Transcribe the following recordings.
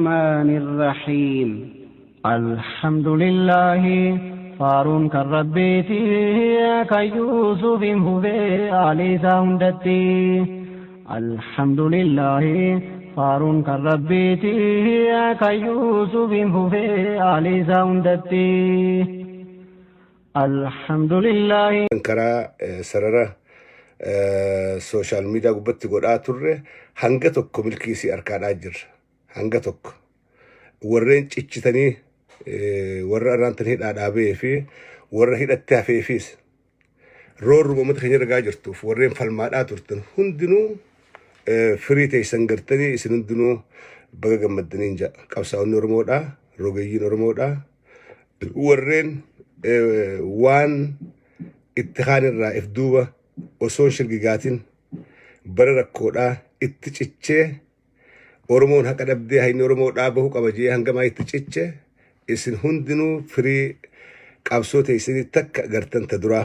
الرحمن الرحيم الحمد لله فارون كربيتي كيوسف هبي علي ساوندتي الحمد لله فارون كربيتي كيوسف هبي علي ساوندتي الحمد لله كرا سررة سوشيال ميديا قبضت قرآت الره هنگتك ملكيسي أركان أجر هنگتك ورين تشتني ورا رانتني الأدابي في ورا هيدا التافي فيس رور ومت خنير جاجرتو ورين فالمات أتورتن هندنو فريتي سنجرتني سندنو بقى جمدنين جا كابساون نورمودا روجي نورمودا ورين وان اتخان الرائف دوبا وسوشيال جيجاتين برا كودا اتشتشة أورمون هكذا بدي هاي نورمود أبوه كبجي هنگما اتشتشة إسن هندنو فري كابسوت إسني تك قرتن تدرا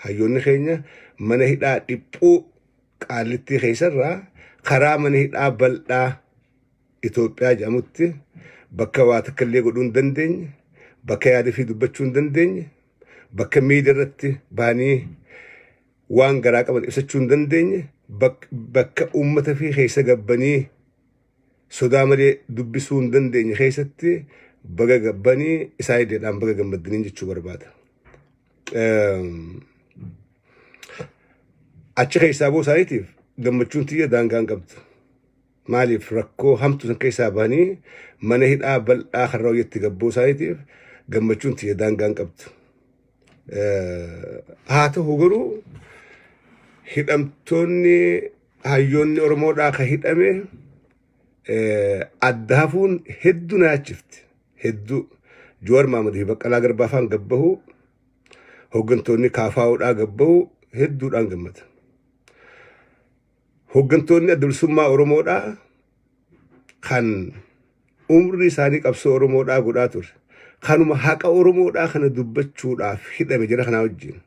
هايون خينيا من هيدا تبو قالتي خيسر را خرا من هيدا بلدا إثيوبيا جاموتي بكوات كلي قدون دندين بكياد في دبتشون دندين بكميدرتي باني وان غراك من إسچون دندين بك أمة في خيسة قبني سودامري دبسون دندين خيستي بقى قبني إسايد الآن بقى قمدنين جتشو برباد أتش خيسابو سايتيف قمتشون تيه دانقان قبض مالي فرقو همتو سن كيساباني منهد آبال آخر رو يتقبو سايتيف قمتشون تيه دانقان قبض هاتو هقرو hidhamtoonni hayyoonni Oromoodhaa ka hidhame addaafuun hedduu naachifti hedduu Jowaar Mahaammad Baqqalaa Garbaafaan gabbahu hoggantoonni Kaafaa'uudhaa gabbahu hedduudhaan gammada hoggantoonni adda bilisummaa Oromoodhaa kan umrii isaanii qabsoo Oromoodhaa godhaa ture kanuma haqa Oromoodhaa kana dubbachuudhaaf hidhame jira kanaa wajjin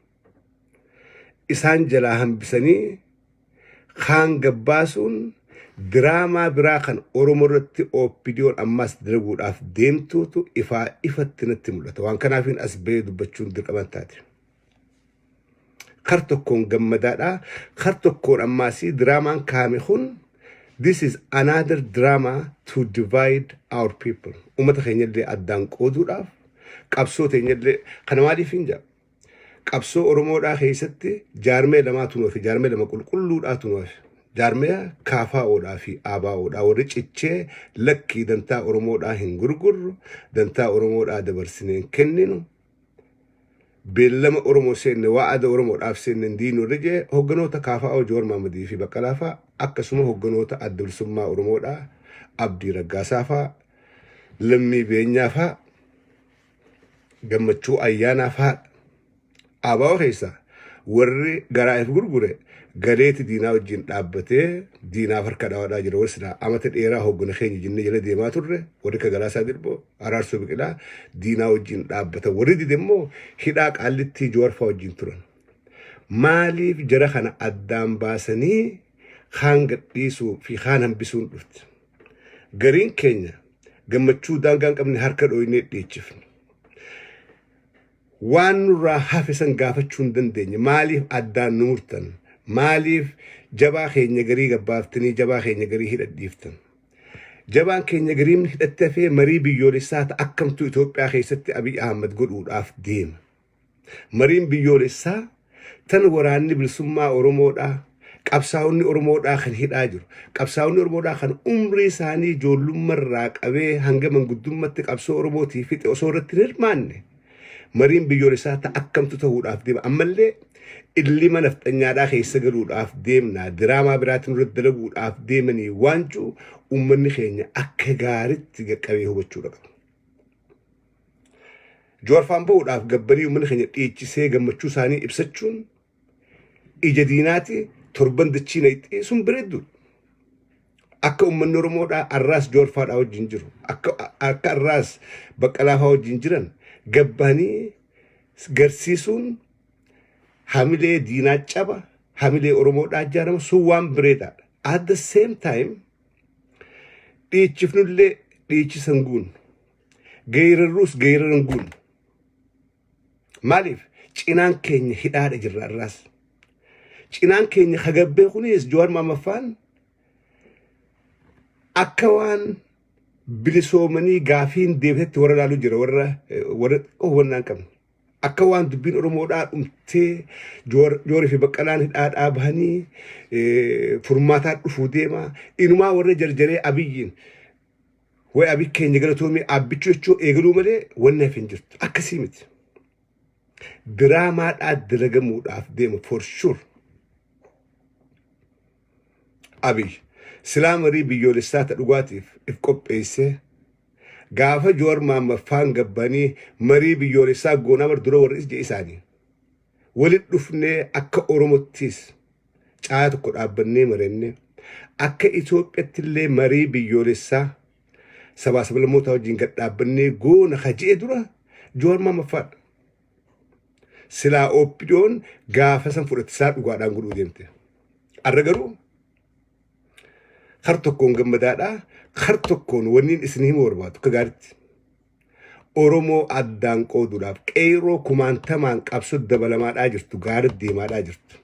إسان جلاهم بسني خان قباسون دراما براخن أورمرتي أو بيديون أماس درقود أف ديمتو تو إفا تنتمولة وان كان فين أسبيد بچون در كمان تاتي خرطوكون قمدادا خرطوكون أماسي دراما كامخون This is another drama to divide our people ومتخين يلي أدان قودو راف قبسوتين يلي خنوالي فينجا qabsoo Oromoodhaa keessatti jaarmee lamaatu nuuf jaarmee lama qulqulluudhaatu nuuf jaarmee Kaafaa'oodhaa fi Aabaa'oodhaa warri cichee lakkii dantaa Oromoodhaa hin gurgurru dantaa Oromoodhaa dabarsineen kenninu beellama Oromoo seenne waa'ada Oromoodhaaf seenne diinuu rajee hogganoota Kaafaa'oo Jowaar Mahaammad fi Baqqalaa fa'a akkasuma hogganoota adda bilisummaa Oromoodhaa Abdii Raggaasaa fa'a Lammii Beenyaa fa'a Gammachuu Ayyaanaa fa'a Abaaw keessa warri garaa'if gurgure galeeti diinaa wajjin dhaabbatee diinaaf harka dhawaadhaa jira warri silaa amata dheeraa hoggana keenya jennee jala deemaa turre warri ka Galaasaa Dirboo Araarsoo Biqilaa diinaa wajjin dhaabbata warri dide immoo hidhaa qaallittii Jowaarfaa wajjin turan maaliif jara kana addaan baasanii kaan gadhiisuu fi kaan hambisuun dhufte gariin keenya gammachuu daangaan qabne harka dhooynee dhiichifne waan nurraa hafisan gaafachuun dandeenye maaliif addaan nuurtan maaliif jabaa keenya garii gabbaaftanii jabaa keenya garii hidhadhiiftan jabaan keenya gariin hidhattee fee marii biyyoolessaa ta'a akkamtu Itoophiyaa keessatti Abiy Ahmad godhuudhaaf deema mariin biyyoolessaa tan waraanni bilisummaa Oromoodhaa qabsaa'onni Oromoodhaa kan hidhaa jiru qabsaa'onni Oromoodhaa kan umrii isaanii ijoollummaarraa qabee hanga manguddummaatti qabsoo Oromootii fixe osoo irratti hirmaanne mariin biyyoolessaa ta'a akkamtu ta'uudhaaf deema ammallee illima nafxanyaadhaa keessa galuudhaaf deemnaa diraamaa biraatiin irratti dalaguudhaaf deemanii waancuu uummanni keenya akka gaariitti qaqqabee hubachuudha qaba. Jowaarfaan bahuudhaaf gabbanii uummanni keenya dhiichisee gammachuu isaanii ibsachuun ija diinaati torban dachiina itti sun bareedduudha. Akka uummanni Oromoodhaa arraas Jowaarfaadhaa wajjin jiru akka arraas Baqqalaafaa wajjin jiran gabbanii garsiisuun hamilee diinaa caba hamilee Oromoodhaa ijaarama sun waan bareedaadha. At the same time dhiichifnullee dhiichi sanguun geerarruus geeraranguun maaliif cinaan keenya hidhaadha jirra irraas cinaan keenya hagabbee kunis Jawaar Mahamaffaan akka waan bilisoomanii gaafiin deebitetti warra laaluu jira warra hubannaan qabne akka waan dubbiin Oromoodhaa dhumtee Jawaarii fi Baqqalaan hidhaadhaa bahanii furmaataa dhufuu deema inumaa warra jarjaree Abiyyiin way Abiy keenya galatoomii abbichuu jechuu eegaluu malee wanni hafe hin jirtu akkasii miti diraamaadhaa dalagamuudhaaf deema for sure Abiy silaa marii biyyoolessaa ta dhugaatiif if qopheessee gaafa Jawaar Mahamaffaan gabbanii marii biyyoolessaa goonaa bar dura warra ije isaanii walit dhufnee akka Oromottis caa tokko dhaabbannee marenne akka Itoophiyaatti illee marii biyyoolessaa sabaa sablammoota wajjin gad dhaabbannee goona hajee dura Jawaar Mahamaffaan silaa OPDO'n gaafa san fudhatisaa dhugaadhaan godhuu deemte arra garuu har tokkoon gammadaadha har tokkoon wanniin isin hima barbaadu ka gaaritti Oromoo addaan qooduudhaaf qeeroo kumaantamaan qabsoo dabalamaadhaa jirtu gaaritti deemaadhaa jirtu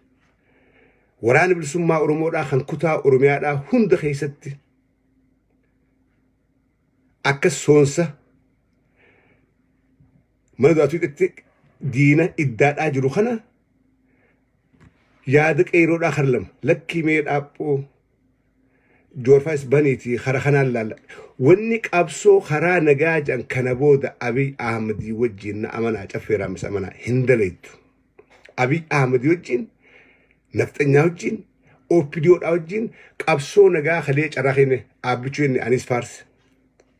waraana bilisummaa Oromoodhaa kan kutaa Oromiyaadhaa hunda keessatti akka soonsa mana du'aatuutti diina iddaadhaa jiru kana yaada qeeroodhaa kan lama lakkii mee dhaaphoo Jawaar baniiti khara khanaan laala wanni qabsoo kharaa nagaa jan kana booda Abiy Ahmed wajjin na amanaa caffeeraa mis amanaa hin dalaytu Abiy Ahmed wajjin nafxanyaa wajjin OPDOdhaa wajjin qabsoo nagaa khalee carraaqine abbichuu inni anis faarse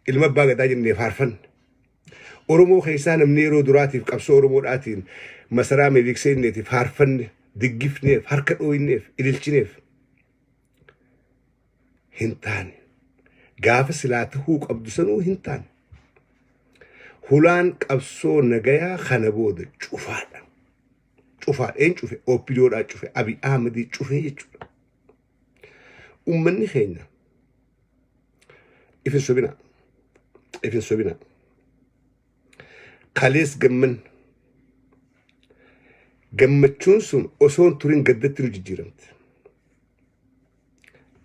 ilma abbaa gadaa jennee faarfanne Oromoo keessaa namni yeroo duraatiif qabsoo Oromoodhaatiin masaraa meelikseenneetiif faarfanne diggifneef harka dhooyinneef ililchineef hintaan gaafa silaata huu qabdu sanuu hintaan hulaan qabsoo nagayaa kana booda cufaadha een cufe OPDOdhaa cufe Abiy Ahmed cufe jechuudha ummanni keenya ifin sobina kalees gammachuun sun osoon turin gaddatti nu jijjiiramte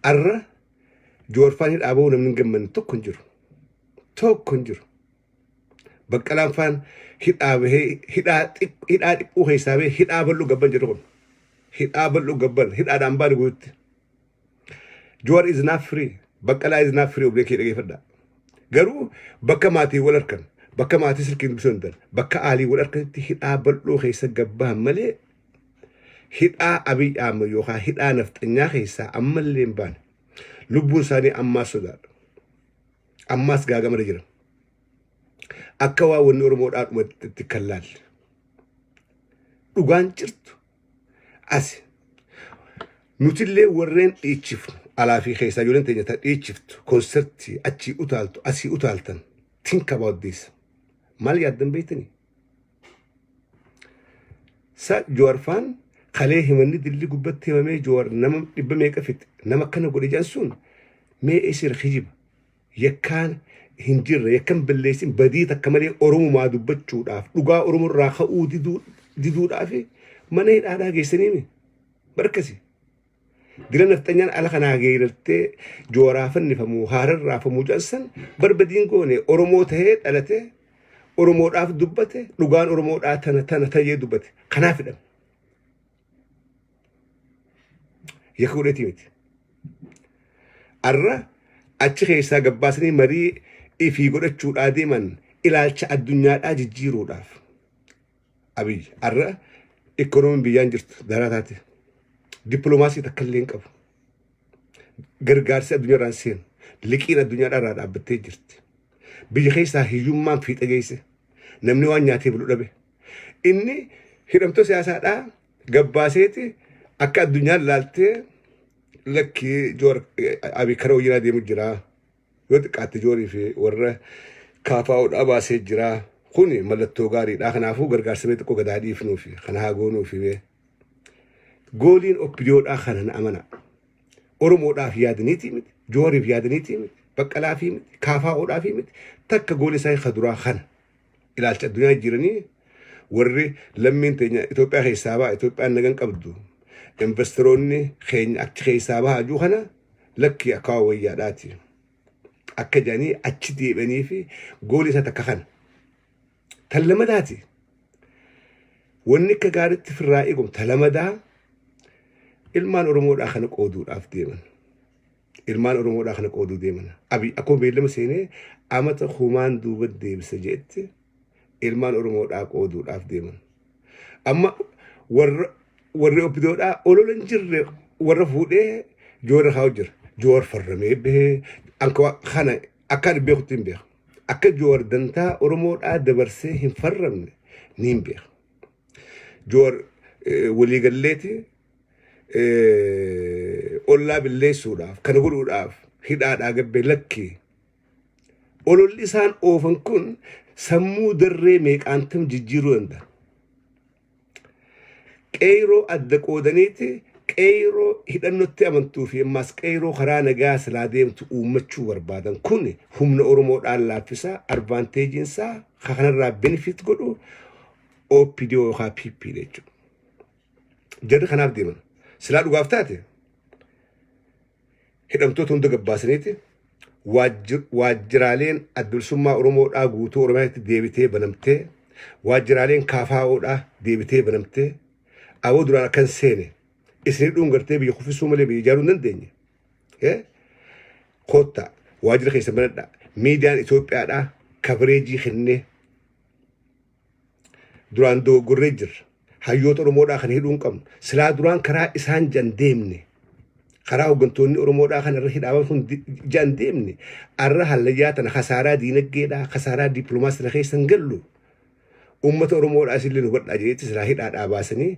arra Jawaar hidhaaboo namni gammanne tokko hin jiru Baqqalaan faan hidhaa dhiphuu keessaabee hidhaa bal'uu gabban jedhu kun hidhaa bal'uu gabban hidhaadhaan baane guutti Jawaar is not free Baqqalaa is not free oblee kee dhageeffadhaa garuu bakka maatii wal harkan bakka maatii silkiin dubbisuu hin dan bakka aalii wal harkanitti hidhaa bal'oo keessa gabbaan malee hidhaa Abiy Ahmed yookaan hidhaa nafxanyaa keessaa ammallee hin baane lubbuun isaanii ammaas sodaadha ammaas gaagamara jira akka waa wanni Oromoodhaa dhumatti kan laalle dhugaan jirtu asi nutillee warreen dhiichifnu alaa fi keessaa ijoolleen teenya ta dhiichiftu konsertii achii utaaltu asii utaaltan think about this maal yaaddan beektanii sa Jawaar kalee himanni dilli gubbatti himamee Jawaar nama dhibba meeqa fixe nama kana godhe jansuun mee isir khijiba yakkaan hin jirre yakkan balleessin badii takka malee Oromumaa dubbachuudhaaf dhugaa Oromoo irraa ka'uu diduudhaaf mana hidhaadhaa geessanii barkasi dila nafxanyaan ala kanaa geerartee Jawaaraa fannifamuu haarar raafamuu jansan barbadiin goone Oromoo tahee dhalate Oromoodhaaf dubbate dhugaan Oromoodhaa tana ta'ee dubbate kanaafidha yakka godhetii miti arra achi keessaa gabbaasanii marii ifii godhachuudhaa deeman ilaalcha addunyaadhaa jijjiiruudhaaf Abiy arra ikoonomiin biyyaan jirtu daraa taate dippiloomaasii takka illee hin qabu gargaarsi addunyaarraan seenu liqiin addunyaadhaa dhaabbattee jirti biyya keessaa hiyyummaan fiixa geesse namni waan nyaatee bulu dhabe inni hidhamtoota siyaasaadhaa gabbaaseeti akka addunyaan laaltee lakkii Jawaar Abiy karaa hojiirra deemu jira yoo xiqqaatte Jawaarii fi warra kaafaa'uudhaa baasee jira kuni mallattoo gaariidha kanaafuu gargaarsa mee xiqqoo gadaa dhiifnuufi kana haa goonuufi gooliin OPDOdhaa kana na amana Oromoodhaaf yaadaniitii miti Jawaariif yaadaniitii miti baqqalaa fi miti kaafaa'oodhaa fi miti takka gooli isaa kaduraa kana ilaalcha addunyaa jiranii warri lammiin teenya Itoophiyaa keessaa ba'a Itoophiyaan nagan qabdu investoroonni keenya achi keessaa ba'a juu kana lakkii akka wayyaadhaati akka jedhanii achi deebi'anii fi gooli isaa takka kana tan lamadaati wanni akka gaariitti firraa eegamu tan lamadaa ilmaan Oromoodhaa kana qooduudhaaf deeman. Ilmaan Oromoodhaa kana qooduu deeman. Abi akkuma beellama seenee amata humaan duuba deebisa jeetti ilmaan Oromoodhaa qooduudhaaf deeman. Amma warri Oppidoodhaa ololan jirre warra fuudhee joora haa jira. Joor farramee bahee kana akka beekutti hin beeku. Akka joor dantaa Oromoodhaa dabarsee hin farramne ni hin beeku. Joor waliigalleeti ollaa billeessuudhaaf kana godhuudhaaf hidhaadhaa gabbee lakkii ololli isaan oofan kun sammuu darree meeqaantam jijjiiruu danda'a. Qeyroo adda qoodaniiti qeyroo hidhannotti amantuu fi ammas qeyroo karaa nagaa silaa deemtu uummachuu barbaadan kun humna Oromoodhaan laaffisaa advaanteejiinsaa kanarraa benefit godhu OPDO yookaan PP jechuudha. Jarri kanaaf deeman. Silaa dhugaaf taate hidhamtoota hunda gabbaasaniiti waajjiraaleen addunsummaa Oromoodhaa guutuu Oromiyaatti deebitee banamtee waajjiraaleen kaafaa'oodhaa deebitee banamtee awoo duraan akkan seene isinii dhuungartee biyya kuffisuu malee biyya ijaaruu hin dandeenye. Koottaa waajjira keessa banadhaa miidiyaan Itoophiyaadhaa kabareejii kennee duraan dogoggorree jirra. Hayyoota Oromoodhaa kan hidhuun qabnu silaa duraan karaa isaan jan deemne karaa hooggantoonni Oromoodhaa kan irra hidhaaman kun jan deemne arra hallayyaa tana kasaaraa diinagdeedhaa kasaaraa dippiloomaasii keessan gallu ummata Oromoodhaa isillee nu badhaa jeetti silaa hidhaadhaa baasanii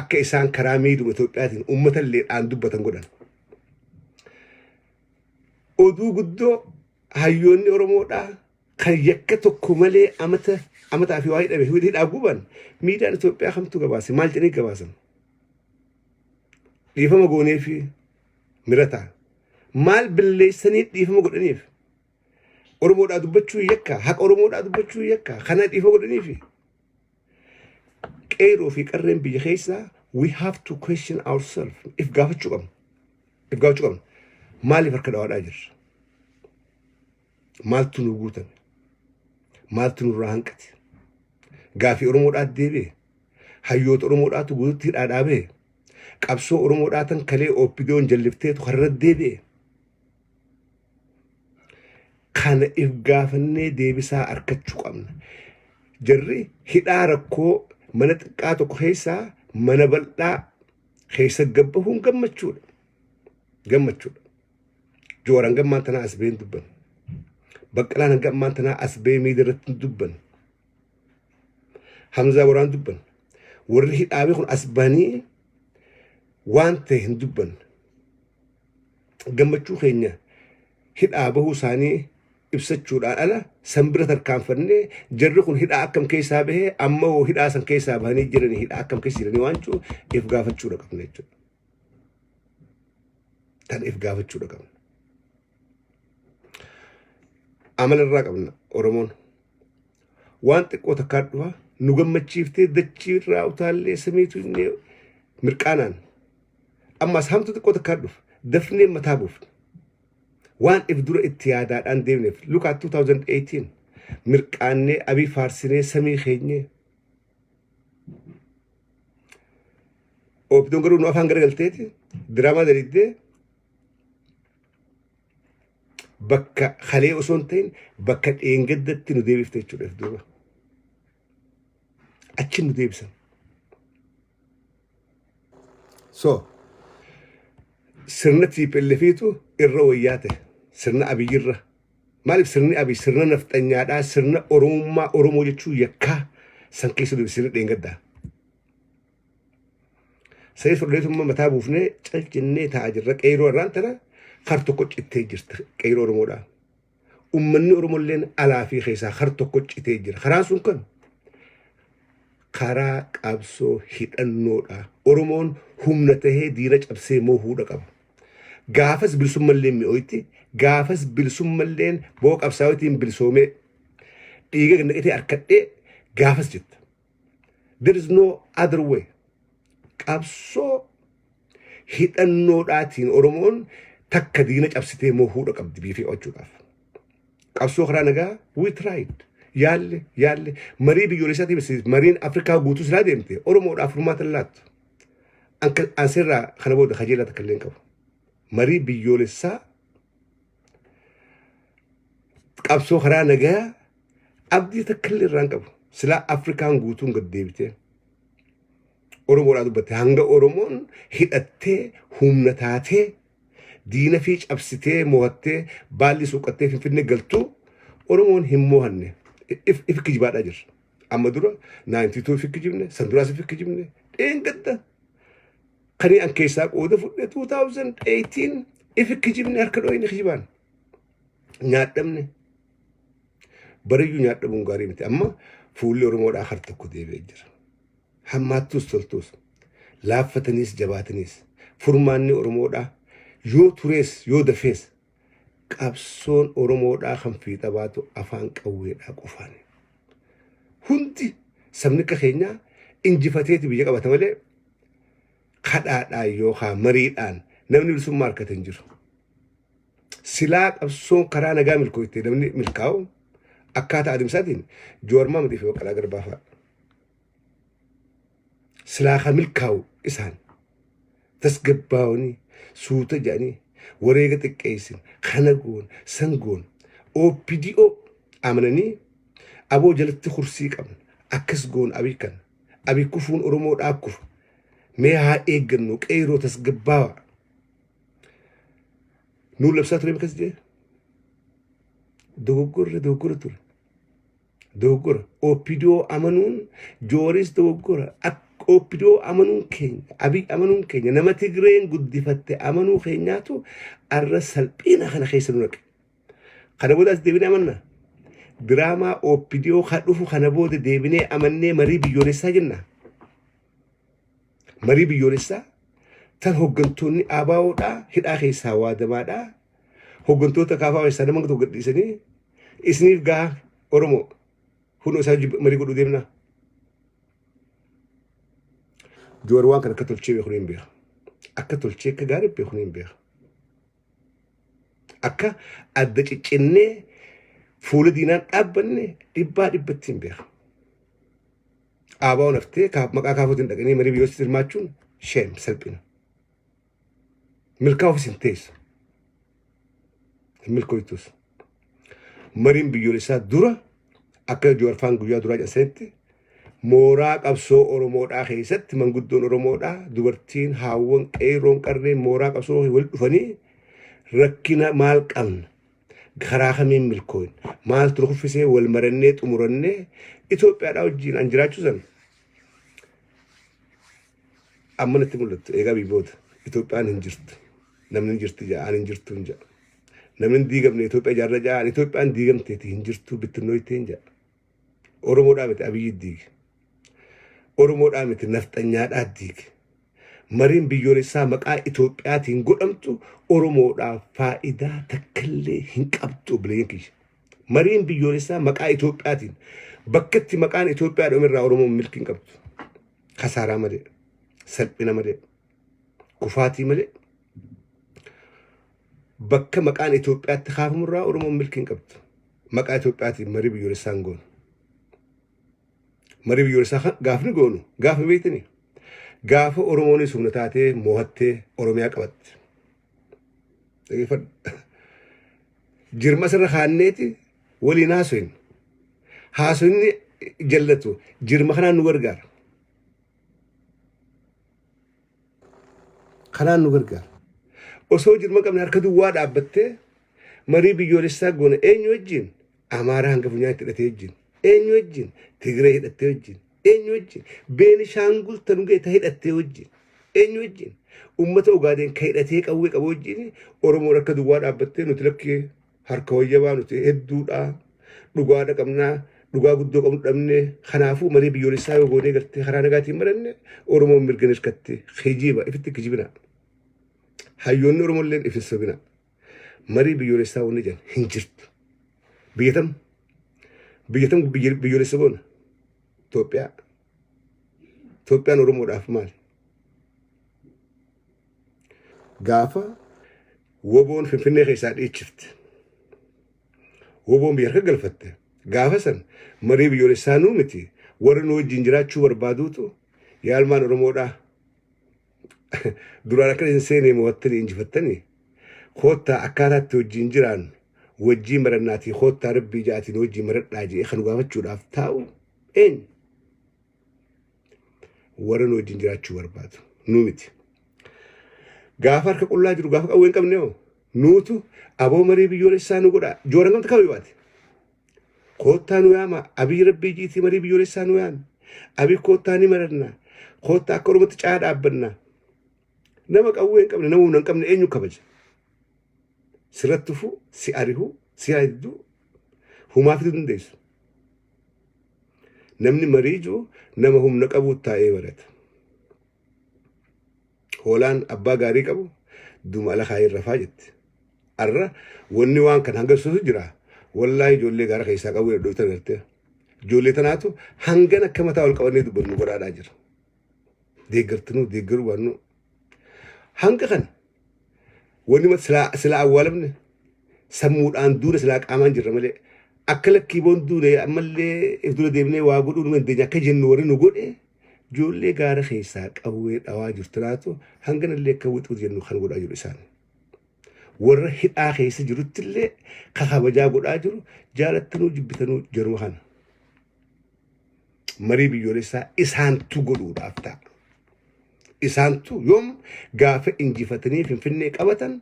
akka isaan karaa miidhuma Itoophiyaatiin ummata illeedhaan dubbatan godhan. Oduu guddoo hayyoonni Oromoodhaa kan yakka tokko malee amataa fi waa hidhame hidhaa guban miidiyaan Itoophiyaa kamtu gabaase maal jedhanii gabaasan dhiifama goonee fi mirataa maal billeessanii dhiifama godhaniif Oromoodhaa dubbachuu yakka haqa Oromoodhaa dubbachuu yakka kana dhiifama godhaniif qeyroo fi qarreen biyya keessaa we have to question ourselves if gaafachuu qabna maaliif harka dhawaadhaa jirra maaltu nu guutan maaltu nurraa hanqate gaafii Oromoodhaa deebi'e hayyoota Oromoodhaatu guututti hidhaadhaa bahe qabsoo Oromoodhaatan kalee OPDO'n jallifteetu har'a deebi'e kana if gaafannee deebisaa argachuu qabna. Jarri hidhaa rakkoo mana xiqqaa tokko keessaa mana bal'aa keessa gabbahuun gammachuudha. Jooran gammaan tanaa as ba'een dubban. Baqqalaan gammaan tanaa as ba'ee miidhaa irratti dubban. Hamzaa waraan dubban. Warri hidhaabee kun as ba'anii waan ta'e hin dubban. Gammachuu keenya hidhaa bahuu isaanii ibsachuudhaan ala sanbira tarkaanfannee jarri kun hidhaa akkam keessaa bahee amma hoo hidhaa san keessaa bahanii jiranii hidhaa akkam keessa jiranii waan jiru if gaafachuudha qabna jechuudha. Tan if gaafachuudha qabna. Amala irraa qabna Oromoon waan xiqqoo takkaa dhufa nu gammachiiftee dachii irraa utaallee samiitu inni mirqaanaan ammas hamtu xiqqoo takkaa dhufa dafnee mataa buufna. Waan if dura itti yaadaadhaan deemneef look at 2018 mirqaannee abii faarsinee samii keenyee OPDO'n garuu nu afaan garagalteeti diraamaa daliddee bakka halee osoo hin ta'in bakka dheengaddatti nu deebifte jechuudha if duuba achi nu deebisan. So sirna TPLFiitu irra wayyaa ta'e sirna abiyyirra maaliif sirni abiy sirna nafxanyaadhaa sirna Oromummaa Oromoo jechuu yakkaa san keessa deebisanii dheengaddaa. Sayis fudhateetummaa mataa buufnee calcinnee taa'aa jirra qeyroo irraan tana har tokko cittee jirti qeyroo Oromoodhaa. Uummanni Oromolleen alaa fi keessaa har tokko cittee jira. Karaan sun kan karaa qabsoo hidhannoodha. Oromoon humna tahee diina cabsee moohuudha qaba. gaafas bilisummallee mi'ooyti gaafas bilisummalleen boo qabsaa'otiin bilisoomee dhiiga gannaqatee harkadhee gaafas jetta. There is no other way. Qabsoo hidhannoodhaatiin Oromoon takka diina cabsitee moohuudha qabdi biifee ochuudhaaf. Qabsoo karaa nagaa we tried. Yaalle marii biyyoolessaati bisiis mariin Afrikaa guutuu silaa deemte Oromoodhaaf furmaata laattu. Ansirraa kana booda kajeelaa takka illee hin qabu. Marii biyyoolessaa qabsoo karaa nagaa abdii takka illee irraa hin qabu. Silaa Afrikaan guutuun gad deebitee Oromoodhaa dubbatte hanga Oromoon hidhattee humna taatee diina fi cabsitee mo'attee baalli suuqattee Finfinnee galtuu Oromoon hin mo'anne if kijibaadhaa jirra. Amma dura 92 if kijibne sanduraas if kijibne dheengadda kanii an keessaa qooda fudhe 2018 if kijibne harka dhooyine kijibaan nyaadhamne bariyyuu nyaadhamuun gaarii miti amma fuulli Oromoodhaa har tokko deebi'ee jira. Hammaattus toltus laaffataniis jabaataniis furmaanni Oromoodhaa yoo turees yoo dafees qabsoon Oromoodhaa kan fiixa baatu afaan qawweedhaa qofaan. Hundi sabni akka keenyaa injifateeti biyya qabata malee kadhaadhaan yookaan mariidhaan namni bilisummaa harkate hin jiru. Silaa qabsoon karaa nagaa milkooyte namni milkaa'u akkaataa adeemsaatiin joormaa miti fi Baqqalaa Garbaa fa'a. Silaa kan milkaa'u isaan tasgabbaa'anii suuta jedhanii wareega xiqqeessin kana goon san goon OPDO amananii aboo jalatti kursii qaban akkas goon abii kan abii kufuun Oromoodhaa kufu mee haa eeggannu qeeroo tasgabbaa'a. Nuun labsaa ture akkas jee dogoggora ture. Dogoggora OPDO amanuun jooris dogoggora OPDO amanuun keenya abii amanuun keenya nama Tigreen guddifatte amanuu keenyaatu arra salphina kana keessa nu naqe. Kana booda as deebinee amanna. Diraamaa OPDO kan dhufu kana booda deebinee amannee marii biyyoolessaa jenna. Marii biyyoolessaa tan hooggantoonni ABO'dhaa hidhaa keessaa waadamaadhaa hooggantoota kaafaa keessaa nama tokko gadhiisanii isiniif gaa Oromoo hundoo isaa marii godhuu deemna. Joor waan kan akka tolchee beekuu hin beeku. Akka tolchee akka gaarii beekuu hin beeku. Akka adda ciccennee fuula diinaan dhaabbanne dhibbaa dhibbatti hin beeku. ABO'n haftee maqaa kaafootiin dhaqanii marii biyyoolessaa hirmaachuun sheem salphina. Milkaa ofiis hin teessu. Hin milkooytus. Mariin biyyoolessaa dura akka joorfaan guyyaa duraa jedhasetti mooraa qabsoo Oromoodhaa keessatti manguddoon Oromoodhaa dubartiin haawwan qeerroon qarreen mooraa qabsoo wal dhufanii rakkina maal qabna karaa kamiin milkooyin maaltu ruffisee wal marannee xumurannee Itoophiyaadhaa wajjin an jiraachuu san amma natti mul'attu eegaa biyyoota Itoophiyaan hin jirtu namni hin jirti ja'aan hin jirtu hin ja'a namni hin diigamne Itoophiyaa jaarra ja'aan Itoophiyaan diigamteeti hin jirtu bittinnooytee hin ja'a Oromoodhaa miti Abiyyi diige Oromoodhaa miti nafxanyaadhaa diige mariin biyyoolessaa maqaa Itoophiyaatiin godhamtu Oromoodhaaf faayidaa takkallee hin qabdu bileen kiyya. Mariin biyyoolessaa maqaa Itoophiyaatiin bakkatti maqaan Itoophiyaa dhumirraa Oromoon milkiin qabdu. Kasaaraa malee, salphina malee, kufaatii malee. Bakka maqaan Itoophiyaatti kaafamurraa Oromoon milkiin qabdu. Maqaa Itoophiyaatiin marii biyyoolessaan goonu. Marii biyyoolessaa gaafni goonu gaafa beektanii. Gaafa Oromoonis humna taatee mo'attee Oromiyaa qabatte. Jirma sirra kaanneeti waliin haasoyin. Haasoyinni jallatu jirma kanaan nu gargaara. Kanaan nu gargaara. Osoo jirma qabne harka duwwaa dhaabbattee marii biyyoolessaa goona eenyu wajjin Amaaraa hanga funyaatti hidhatee wajjin eenyu wajjin Tigree hidhattee wajjin eenyu wajjin Beenishaangul Tanugee ta hidhattee wajjin eenyu wajjin ummata Ugaadeen ka hidhatee qawwee qabu wajjin Oromoo harka duwwaa dhaabbattee nuti lakkee harka wayyabaa nuti hedduudha dhugaadha qabnaa dhugaa guddoo qabnu dhabne kanaafuu marii biyyoolessaa yoo goonee gartee karaa nagaatiin maranne Oromoon mirga hirkatte kijiba ifitti kijibina hayyoonni Oromolleen ifisa bina marii biyyoolessaa wanni jedhan hin jirtu biyyatam biyyoolessa boona Itoophiyaan Oromoodhaaf maali gaafa woboon Finfinnee keessaa dhiichifte woboon biyya harka galfatte gaafa san marii biyyoolessaa nuu miti warra nu wajjin jiraachuu barbaaduutu yaalmaan Oromoodhaa duraan akka hin seenee mo'attanii injifattanii koottaa akkaataatti wajjin jiraan wajjii marannaatii koottaa rabbii ja'atiin wajjii maradhaa jee kan gaafachuudhaaf taa'u eenyu warra nu wajjin jiraachuu barbaadu nuu miti gaafa harka qullaa jiru gaafa qawwee hin qabne hoo nuutu aboo marii biyyoolessaa nu godha jooran gamta kami baate koottaa nu yaama abii rabbii jiitii marii biyyoolessaa nu yaama abii koottaa ni marannaa koottaa akka Oromootti caa dhaabbannaa nama qawwee hin qabne nama humna hin qabne eenyu kabaja sirratti fu si arihu si haiddu humaa fidu dandeessu namni marii jiru nama humna qabu taa'ee barata hoolaan abbaa gaarii qabu duma ala kaayee rafaa jetti arra wanni waan kan hanga suusu jira wallahi ijoollee gaara keessaa qabu hedduu ta'e garte ijoollee tanaatu hangan akka mataa ol qabannee dubbannu godhaadhaa jira deeggartinuu deeggaru waannu hanga kan wanni sila awwaalamne sammuudhaan duuna silaa qaamaan jirra malee akka lakkii boon duune ammallee if dura deemnee waa godhuu nu dandeenya akka jennu warri nu godhe ijoollee gaara keessaa qawwee dhawaa jirtiraatu hanganallee akka wixuu jennu kan godhaa jiru isaan warra hidhaa keessa jiruttillee kabajaa godhaa jiru jaalattanuu jibbitanuu jaruma kana marii biyyoolessaa isaantu godhuudhaaf ta'a isaantu yoom gaafa injifatanii Finfinnee qabatan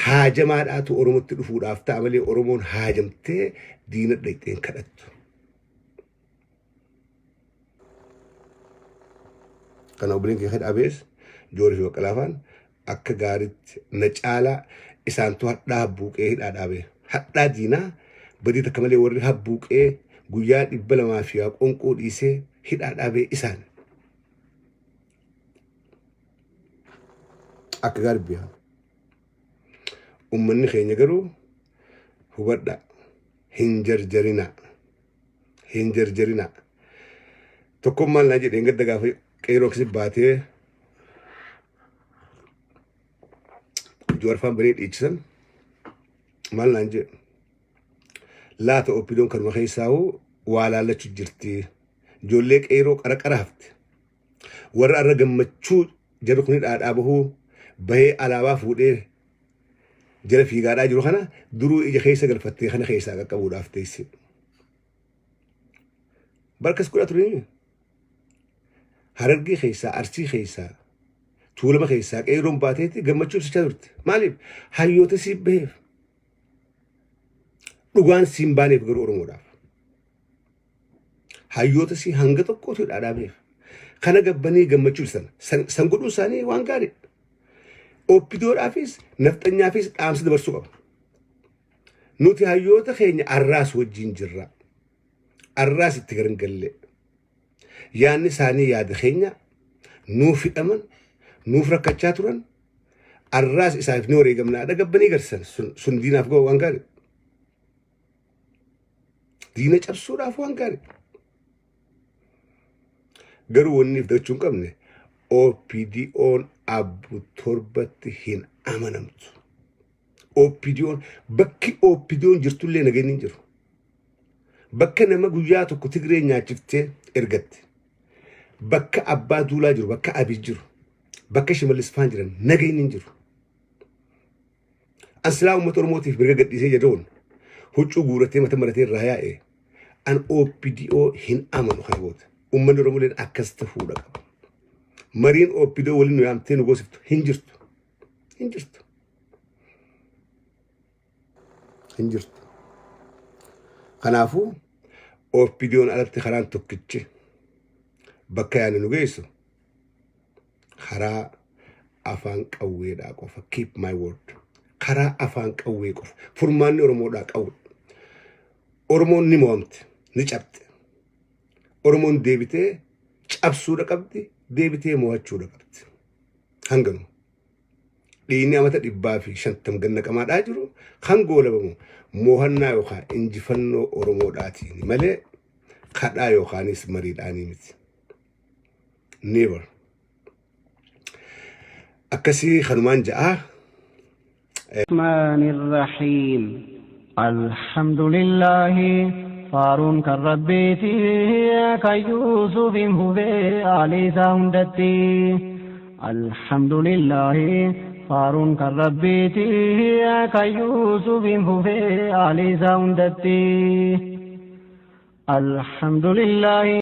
haajamaadhaatu Oromootti dhufuudhaaf ta'a malee Oromoon haajamtee diina dhayxeen kadhattu. Kana obboleen kee hadhaabees Joorii fi Baqqalaafaan akka gaariitti na caalaa isaantu hadhaa buuqee hidhaa dhaabee hadhaa diinaa badii takka malee warri habbuuqee guyyaa 200 fi qonqoo dhiisee hidhaa dhaabee isaan akka gaarii biyaa ummanni keenya garuu hubadha hin jarjarina tokkummaan naa jedheen gadda gaafa qeeroo kisi baatee Joorfaan baree dhiichisan maal naan jedhe laata oppidoon kanuma keessaa'u waa laallachuu jirti ijoollee qeeroo qara hafte warra arra gammachuu jarri kun dhaadhaa bahuu bahee alaabaa fuudhee jala fiigaadhaa jiru kana duruu ija keessa galfattee kana keessaa qaqqabuudhaaf teesse barkas godha turanii Harargee keessaa Arsii keessaa Tuulama keessaa qeeroon baateetti gammachuu ibsachaa turte maaliif hayyoota siif baheef dhugaan siin baaneef garuu Oromoodhaaf hayyoota si hanga tokkootu dhaadhaabeef kana gabbanii gammachuu san godhuu isaanii waan gaarii oppidoodhaafis nafxanyaafis dhaamsa dabarsuu qaba nuti hayyoota keenya arraas wajjin jirra arraas itti garangalle yaanni isaanii yaada keenya nuuf hidhaman nuuf rakkachaa turan arraas isaaf ni wareegamnaadha gabbanii garsan sun diinaaf ga'u waan gaarii diina cabsuudhaaf waan gaarii garuu wanniif dachuu hin qabne OPDO'n abbu torbatti hin amanamtu OPDO'n bakki OPDO'n jirtullee nageenyi hin jiru bakka nama guyyaa tokko Tigree nyaachiftee ergatte bakka abbaa duulaa jiru bakka abii jiru bakka Shimallis Faan jiran nageenyi hin jiru aslaa uummata Oromootiif mirga gadhiisee jedhuun huccuu guuratee mata maratee irraa yaa'e an OPDO hin amanu kana booda uummanni Oromooleen akkas ta'uudha qaba mariin OPDO waliin nu yaamtee nu goosiftu hin jirtu kanaafuu OPDO'n alatti karaan tokkichi bakka yaani nu geessu karaa afaan qawweedhaa qofa keep my word karaa afaan qawwee qofa furmaanni Oromoodhaa qawwe Oromoon ni mo'amte ni cabte Oromoon deebitee cabsuudha qabdi deebitee mo'achuudha qabdi hanganu dhiini amata dhibbaa fi 50 ganna qamaadhaa jiru kan goolabamu mo'annaa yookaan injifannoo Oromoodhaatiin malee kadhaa yookaanis mariidhaanii miti. Never. Akkasii kanumaan ja'a. الرحمن الرحيم الحمد لله فارون كربيتي كيوسف هبي علي ساوندتي الحمد لله فارون كربيتي كيوسف هبي علي ساوندتي الحمد لله